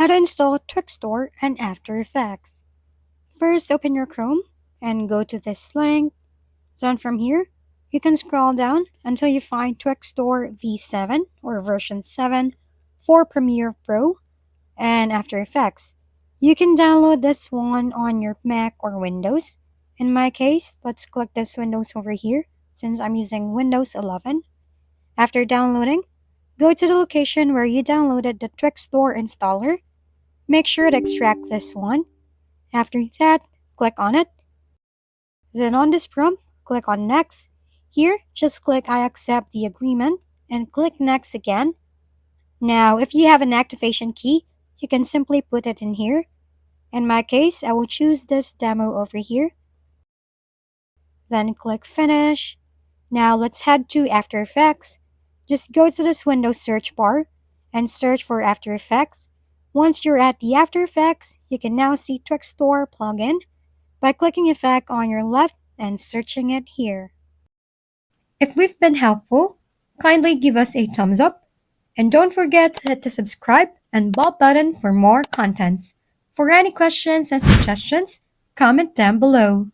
How to install Twixtor and After Effects. First, open your Chrome and go to this link. Then from here, you can scroll down until you find Twixtor V7 or version 7 for Premiere Pro and After Effects. You can download this one on your Mac or Windows. In my case, let's click this Windows over here since I'm using Windows 11. After downloading, go to the location where you downloaded the Twixtor installer. Make sure to extract this one. After that, click on it. Then on this prompt, click on Next. Here, just click I accept the agreement and click Next again. Now, if you have an activation key, you can simply put it in here. In my case, I will choose this demo over here. Then click Finish. Now let's head to After Effects. Just go to this Windows search bar and search for After Effects. Once you're at the After Effects, you can now see Twixtor plugin by clicking Effect on your left and searching it here. If we've been helpful, kindly give us a thumbs up and don't forget to hit the subscribe and bell button for more contents. For any questions and suggestions, comment down below.